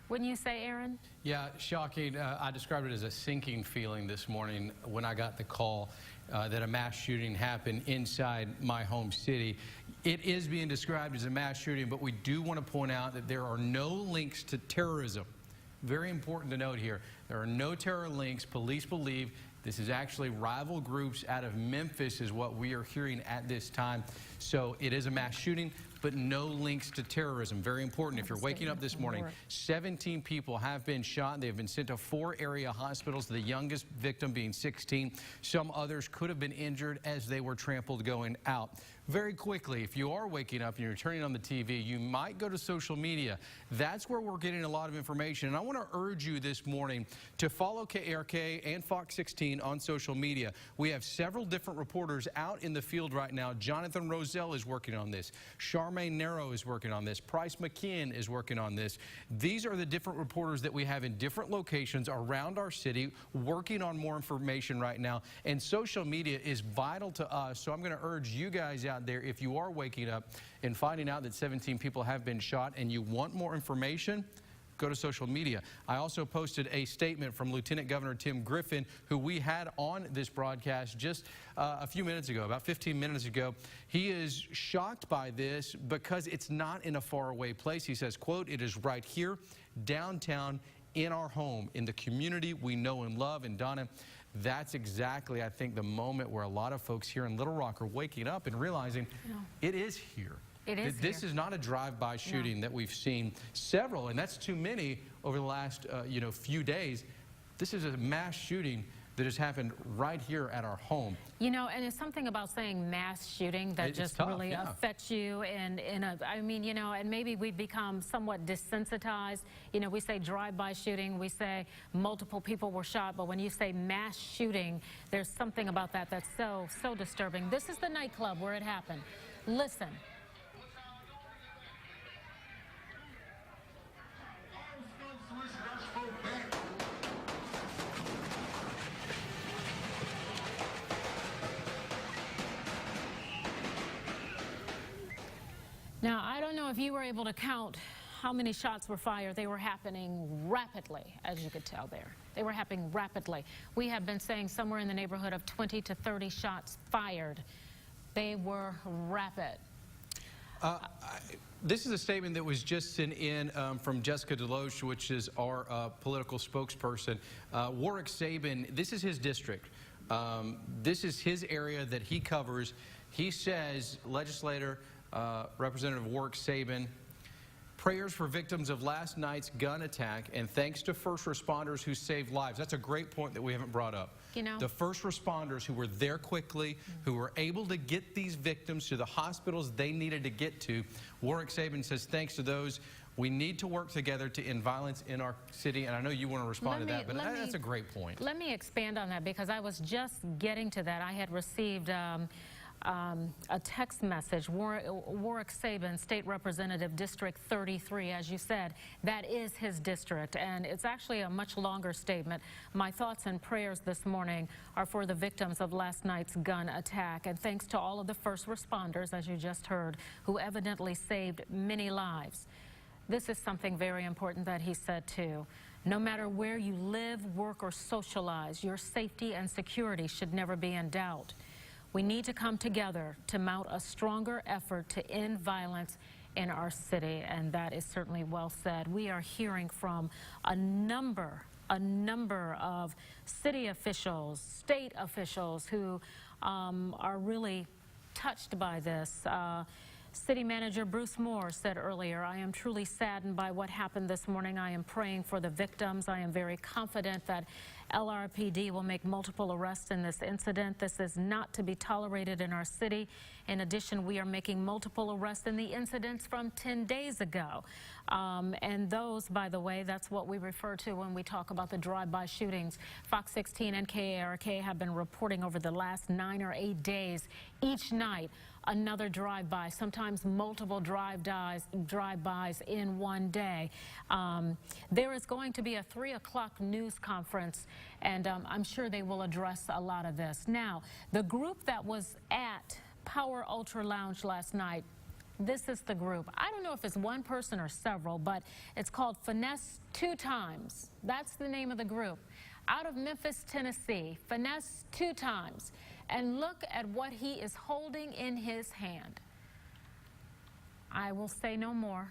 Wouldn't you say, Aaron? Yeah, shocking. I described it as a sinking feeling this morning when I got the call that a mass shooting happened inside my home city. It is being described as a mass shooting, but we do want to point out that there are no links to terrorism. Very important to note here. There are no terror links. Police believe this is actually rival groups out of Memphis is what we are hearing at this time. So it is a mass shooting, but no links to terrorism. Very important. If you're waking up this morning, 17 people have been shot. They've been sent to 4 area hospitals, the youngest victim being 16. Some others could have been injured as they were trampled going out. Very quickly, if you are waking up and you're turning on the TV, you might go to social media. That's where we're getting a lot of information. And I want to urge you this morning to follow KARK and Fox 16 on social media. We have several different reporters out in the field right now. Jonathan Roselle is working on this. Charmaine Narrow is working on this. Price McKeon is working on this. These are the different reporters that we have in different locations around our city working on more information right now. And social media is vital to us. So I'm going to urge you guys out there, if you are waking up and finding out that 17 people have been shot and you want more information, go to social media. I also posted a statement from Lieutenant Governor Tim Griffin, who we had on this broadcast just a few minutes ago, about 15 minutes ago. He is shocked by this because it's not in a faraway place. He says, quote, "It is right here, downtown, in our home, in the community we know and love." And Donna, that's exactly, I think, the moment where a lot of folks here in Little Rock are waking up and realizing it is here. This is not a drive-by shooting that we've seen several, and that's too many over the last few days. This is a mass shooting that has happened right here at our home. You know, and it's something about saying mass shooting that just tough, really affects you. And I mean, you know, and maybe we've become somewhat desensitized. You know, we say drive-by shooting, we say multiple people were shot, but when you say mass shooting, there's something about that that's so disturbing. This is the nightclub where it happened. Listen. Now, I don't know if you were able to count how many shots were fired. They were happening rapidly, as you could tell there. They were happening rapidly. We have been saying somewhere in the neighborhood of 20 to 30 shots fired. They were rapid. This is a statement that was just sent in from Jessica Deloche, which is our political spokesperson. Warwick Sabin, this is his district. This is his area that he covers. He says, legislator, Representative Warwick Sabin, prayers for victims of last night's gun attack and thanks to first responders who saved lives. That's a great point that we haven't brought up. You know, the first responders who were there quickly, who were able to get these victims to the hospitals they needed to get to. Warwick Sabin says thanks to those. We need to work together to end violence in our city. And I know you want to respond to that, but that's a great point. Let me expand on that because I was just getting to that. I had received a text message. Warwick Sabin, State Representative, District 33, as you said, that is his district, and it's actually a much longer statement. My thoughts and prayers this morning are for the victims of last night's gun attack, and thanks to all of the first responders, as you just heard, who evidently saved many lives. This is something very important that he said too. No matter where you live, work, or socialize, your safety and security should never be in doubt. We need to come together to mount a stronger effort to end violence in our city, and that is certainly well said. We are hearing from a number of city officials, state officials who are really touched by this. City Manager Bruce Moore said earlier, I am truly saddened by what happened this morning. I am praying for the victims. I am very confident that LRPD will make multiple arrests in this incident. This is not to be tolerated in our city. In addition, we are making multiple arrests in the incidents from 10 days ago. And those, by the way, that's what we refer to when we talk about the drive-by shootings. Fox 16 and KARK have been reporting over the last 9 or 8 days, each night, another drive-by, sometimes multiple drive-bys in one day. There is going to be a 3 o'clock news conference, and I'm sure they will address a lot of this. Now, the group that was at Power Ultra Lounge last night, this is the group. I don't know if it's one person or several, but it's called Finesse 2 Times. That's the name of the group. Out of Memphis, Tennessee, Finesse 2 Times. And look at what he is holding in his hand. I will say no more.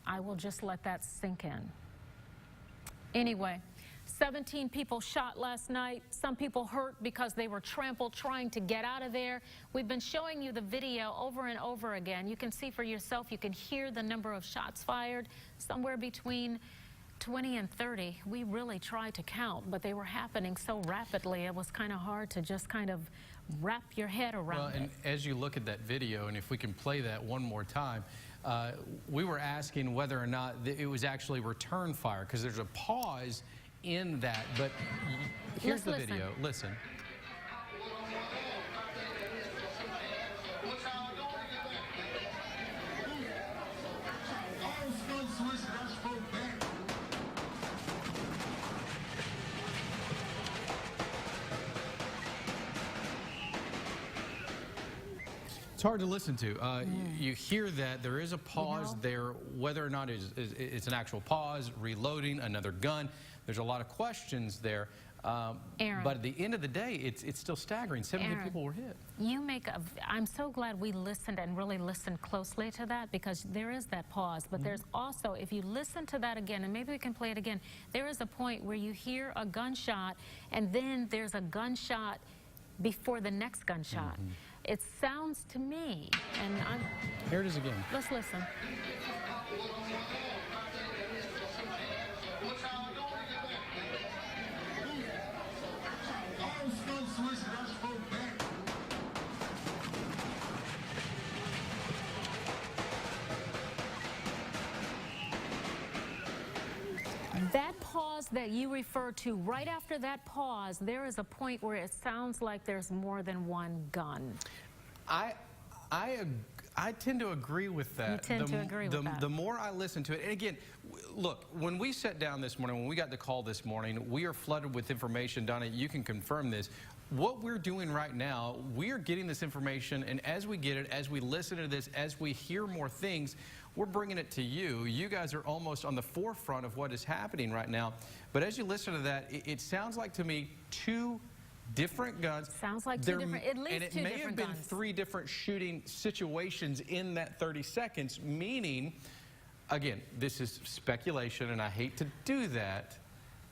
I will just let that sink in. Anyway, 17 people shot last night. Some people hurt because they were trampled trying to get out of there. We've been showing you the video over and over again. You can see for yourself. You can hear the number of shots fired, somewhere between 20 and 30. We really tried to count, but they were happening so rapidly, it was kind of hard to just kind of wrap your head around Well, and it. as you look at that video, and if we can play that one more time, we were asking whether or not it was actually return fire, because there's a pause in that, but here's Let's the video. Listen. It's hard to listen to. You hear that there is a pause there, whether or not it's an actual pause, reloading, another gun. There's a lot of questions there. Aaron. But at the end of the day, it's still staggering. 17 Aaron, people were hit. I'm so glad we listened and really listened closely to that, because there is that pause. But there's also, if you listen to that again, and maybe we can play it again, there is a point where you hear a gunshot, and then there's a gunshot before the next gunshot. It sounds to me, and Here it is again. let's listen. That pause that you refer to, right after that pause, there is a point where it sounds like there's more than one gun. I tend to agree with that. You tend to agree with that. The more I listen to it, and again, look, when we sat down this morning, when we got the call this morning, we are flooded with information. Donna, you can confirm this. What we're doing right now, we are getting this information, and as we get it, as we listen to this, as we hear more things, we're bringing it to you. You guys are almost on the forefront of what is happening right now. But as you listen to that, it sounds like to me 2 different guns. Sounds like 2 different, at least 2 different guns. And it may have been 3 different shooting situations in that 30 seconds, meaning, again, this is speculation, and I hate to do that,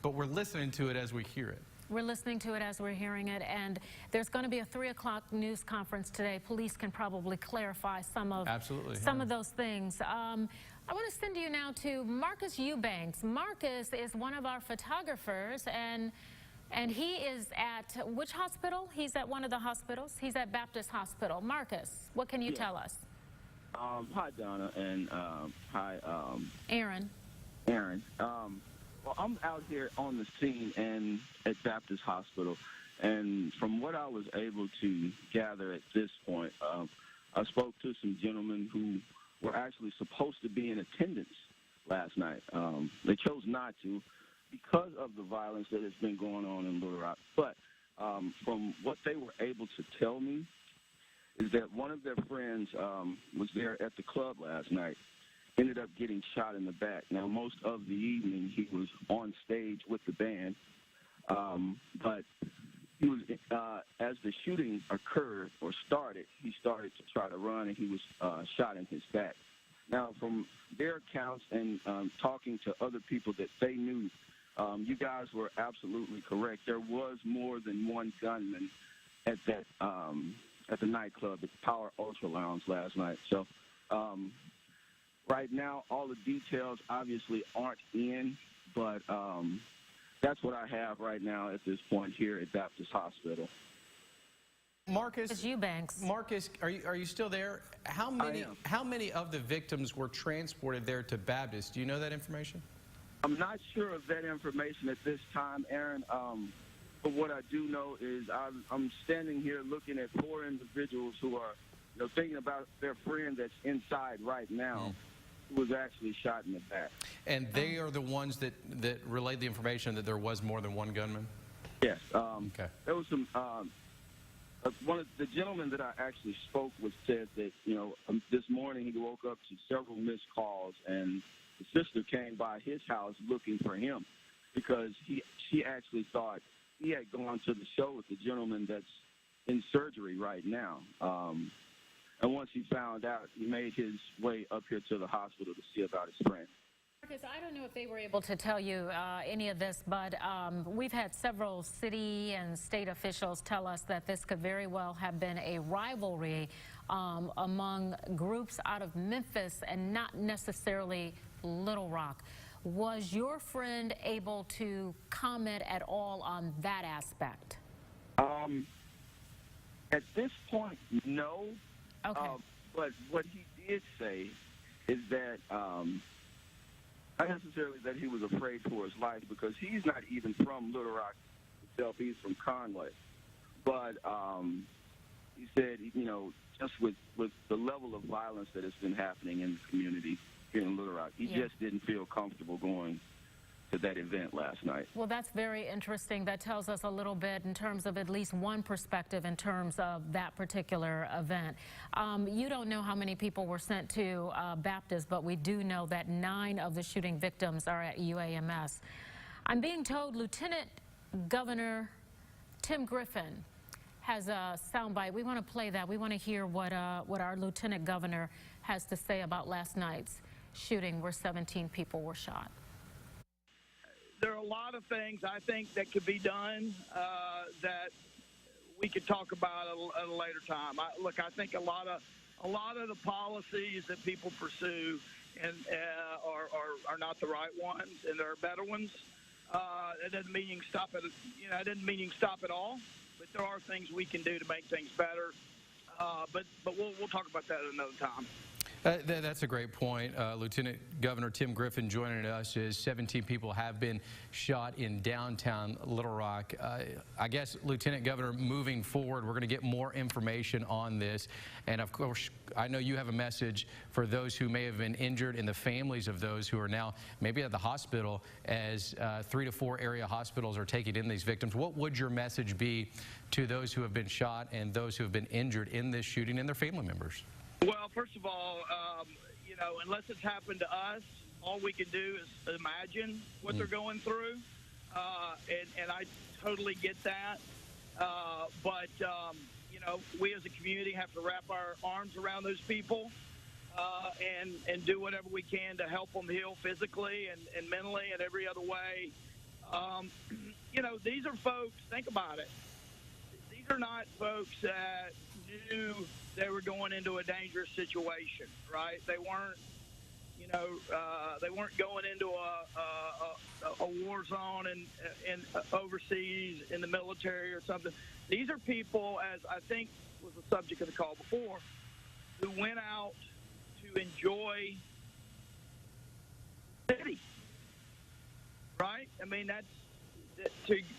but we're listening to it as we hear it. We're listening to it as we're hearing it, and there's going to be a 3 o'clock news conference today. Police can probably clarify some of those things. I want to send you now to Marcus Eubanks. Marcus is one of our photographers, and he is at which hospital? He's at one of the hospitals. He's at Baptist Hospital. Marcus, what can you tell us? Hi, Donna, and hi, Aaron. Aaron. Well, I'm out here on the scene and at Baptist Hospital, and from what I was able to gather at this point, I spoke to some gentlemen who were actually supposed to be in attendance last night. They chose not to because of the violence that has been going on in Little Rock. But from what they were able to tell me is that one of their friends was there at the club last night, ended up getting shot in the back. Now, most of the evening, he was on stage with the band, but he was, as the shooting occurred or started, he started to try to run, and he was shot in his back. Now, from their accounts and talking to other people that they knew, you guys were absolutely correct. There was more than one gunman at at the nightclub, the Power Ultra Lounge last night. So right now, all the details obviously aren't in, but that's what I have right now at this point here at Baptist Hospital. Marcus, It's Eubanks. Marcus, are you still there? How many of the victims were transported there to Baptist? Do you know that information? I'm not sure of that information at this time, Aaron. But what I do know is I'm standing here looking at 4 individuals who are, thinking about their friend that's inside right now, who was actually shot in the back. And they are the ones that relayed the information that there was more than one gunman? Yes. Okay. There was some. One of the gentlemen that I actually spoke with said that this morning he woke up to several missed calls, and the sister came by his house looking for him because she actually thought he had gone to the show with the gentleman that's in surgery right now. And once he found out, he made his way up here to the hospital to see about his friend. Marcus, I don't know if they were able to tell you any of this, but we've had several city and state officials tell us that this could very well have been a rivalry among groups out of Memphis and not necessarily Little Rock. Was your friend able to comment at all on that aspect? At this point, no. Okay. But what he did say is that not necessarily that he was afraid for his life, because he's not even from Little Rock himself. He's from Conway. But he said, just with the level of violence that has been happening in the community here in Little Rock, he just didn't feel comfortable going to that event last night. Well, that's very interesting. That tells us a little bit in terms of at least one perspective in terms of that particular event. You don't know how many people were sent to Baptist, but we do know that 9 of the shooting victims are at UAMS. I'm being told Lieutenant Governor Tim Griffin has a soundbite. We want to play that. We want to hear what our Lieutenant Governor has to say about last night's shooting where 17 people were shot. There are a lot of things I think that could be done that we could talk about at a later time. I think a lot of the policies that people pursue and are not the right ones, and there are better ones. It doesn't mean you can stop it. It doesn't mean you can stop it all, but there are things we can do to make things better. But we'll talk about that at another time. That's a great point. Lieutenant Governor Tim Griffin joining us. As 17 people have been shot in downtown Little Rock. I guess, Lieutenant Governor, moving forward, we're going to get more information on this. And of course, I know you have a message for those who may have been injured and the families of those who are now maybe at the hospital, as 3 to 4 area hospitals are taking in these victims. What would your message be to those who have been shot and those who have been injured in this shooting and their family members? Well, first of all, unless it's happened to us, all we can do is imagine what they're going through, and I totally get that. But we as a community have to wrap our arms around those people and do whatever we can to help them heal physically and mentally and every other way. These are folks, think about it. These are not folks that knew they were going into a dangerous situation, right? They weren't, they weren't going into a war zone and overseas in the military or something. These are people, as I think was the subject of the call before, who went out to enjoy the city, right? I mean, that's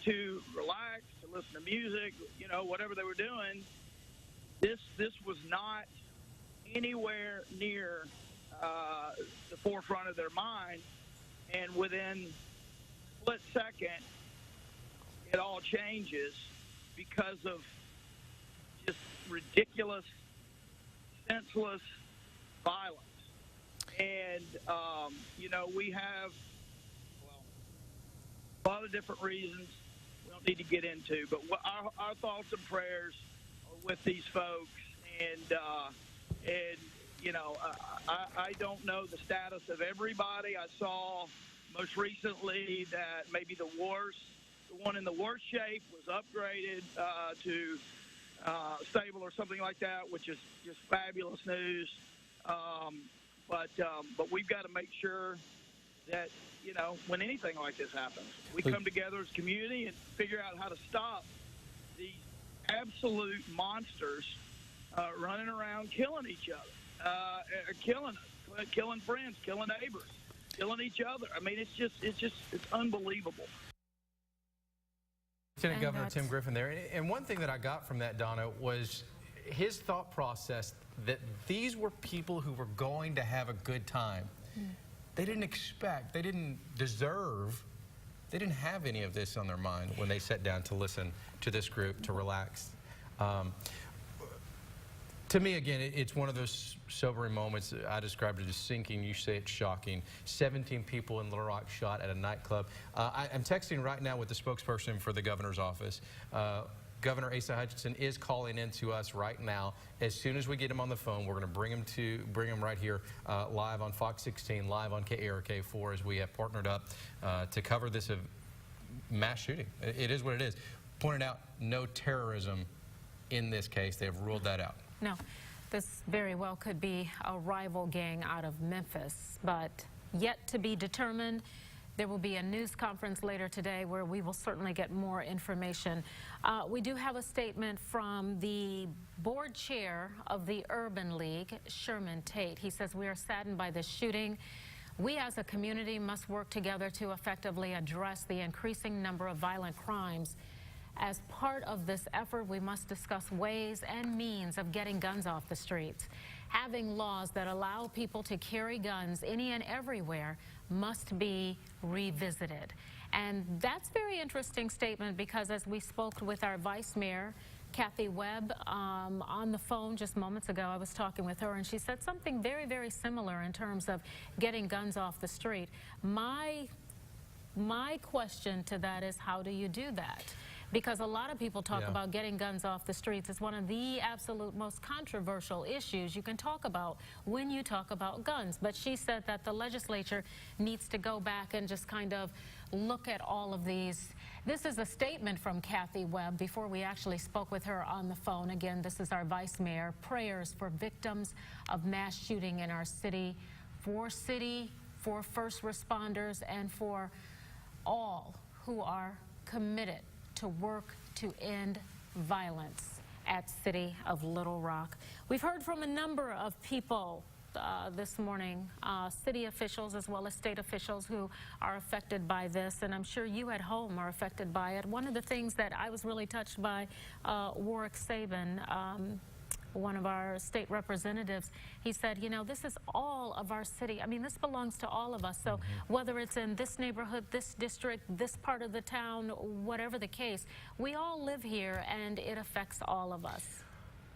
to relax, to listen to music, whatever they were doing. This was not anywhere near the forefront of their mind, and within a split second, it all changes because of just ridiculous, senseless violence. And, we have, a lot of different reasons we don't need to get into, but our thoughts and prayers with these folks, and I don't know the status of everybody. I saw most recently that maybe the one in the worst shape was upgraded to stable or something like that, which is just fabulous news. But we've got to make sure that, you know, when anything like this happens, we come together as a community and figure out how to stop these absolute monsters running around killing each other, killing us, killing friends, killing neighbors, killing each other. I mean, it's unbelievable. Lieutenant Governor Tim Griffin there. And one thing that I got from that, Donna, was his thought process that these were people who were going to have a good time. They didn't expect, they didn't deserve, they didn't have any of this on their mind when they sat down to listen to this group, to relax. To me, again, it's one of those sobering moments. I described it as sinking. You say it's shocking. 17 people in Little Rock shot at a nightclub. I'm texting right now with the spokesperson for the governor's office. Governor Asa Hutchinson is calling in to us right now. As soon as we get him on the phone, we're going to bring him right here live on Fox 16, live on KARK4, as we have partnered up to cover this mass shooting. It is what it is. Pointed out, no terrorism in this case. They have ruled that out. No, this very well could be a rival gang out of Memphis, but yet to be determined. There will be a news conference later today where we will certainly get more information. We do have a statement from the board chair of the Urban League, Sherman Tate. He says, "We are saddened by this shooting. We as a community must work together to effectively address the increasing number of violent crimes. As part of this effort, we must discuss ways and means of getting guns off the streets. Having laws that allow people to carry guns any and everywhere must be revisited." And that's a very interesting statement, because as we spoke with our Vice Mayor, Kathy Webb, on the phone just moments ago, I was talking with her, and she said something very, very similar in terms of getting guns off the street. My question to that is, how do you do that? Because a lot of people talk about getting guns off the streets. It's one of the absolute most controversial issues you can talk about when you talk about guns. But she said that the legislature needs to go back and just kind of look at all of these. This is a statement from Kathy Webb before we actually spoke with her on the phone. Again, this is our Vice Mayor. Prayers for victims of mass shooting in our city, for first responders, and for all who are committed to work to end violence at City of Little Rock. We've heard from a number of people this morning, city officials as well as state officials who are affected by this, and I'm sure you at home are affected by it. One of the things that I was really touched by, Warwick Sabin, one of our state representatives, he said, you know, this is all of our city. I mean, this belongs to all of us. So whether it's in this neighborhood, this district, this part of the town, whatever the case, we all live here and it affects all of us.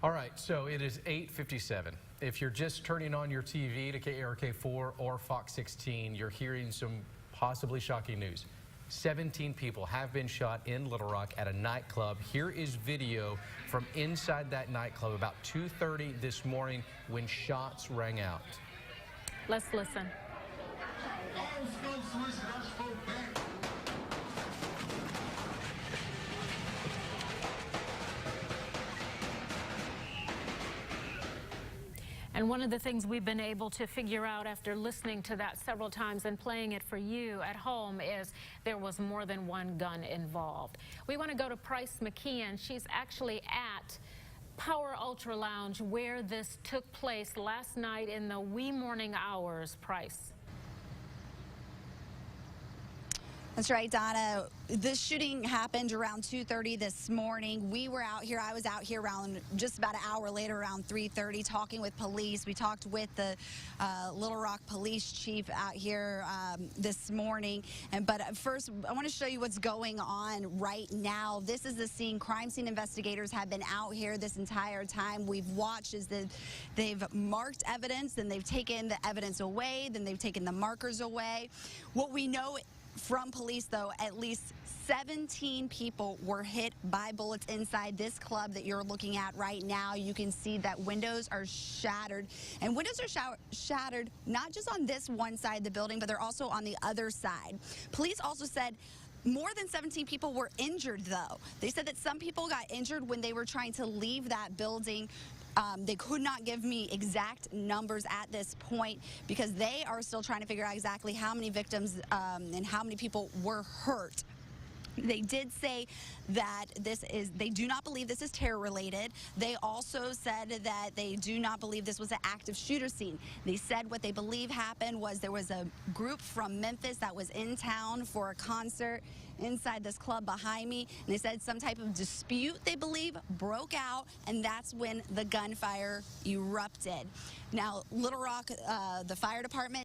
All right, so it is 8:57. If you're just turning on your TV to KARK4 or Fox 16, you're hearing some possibly shocking news. 17 people have been shot in Little Rock at a nightclub. Here is video from inside that nightclub about 2:30 this morning when shots rang out. Let's listen. And one of the things we've been able to figure out after listening to that several times and playing it for you at home is there was more than one gun involved. We want to go to Price McKeon. She's actually at Power Ultra Lounge where this took place last night in the wee morning hours. Price. That's right, Donna. This shooting happened around 2:30 this morning. We were out here. I was out here around just about an hour later, around 3:30, talking with police. We talked with the Little Rock police chief out here this morning. But first, I want to show you what's going on right now. This is the scene. Crime scene investigators have been out here this entire time. We've watched as they've marked evidence, then they've taken the evidence away, then they've taken the markers away. What we know from police, though, at least 17 people were hit by bullets inside this club that you're looking at right now. You can see that windows are shattered, and windows are shattered not just on this one side of the building, but they're also on the other side. Police also said More than 17 people were injured, though. They said that some people got injured when they were trying to leave that building. They could not give me exact numbers at this point because they are still trying to figure out exactly how many victims and how many people were hurt. They did say that they do not believe this is terror related. They also said that they do not believe this was an active shooter scene. They said what they believe happened was there was a group from Memphis that was in town for a concert inside this club behind me. And they said some type of dispute, they believe, broke out, and that's when the gunfire erupted. Now, Little Rock, the fire department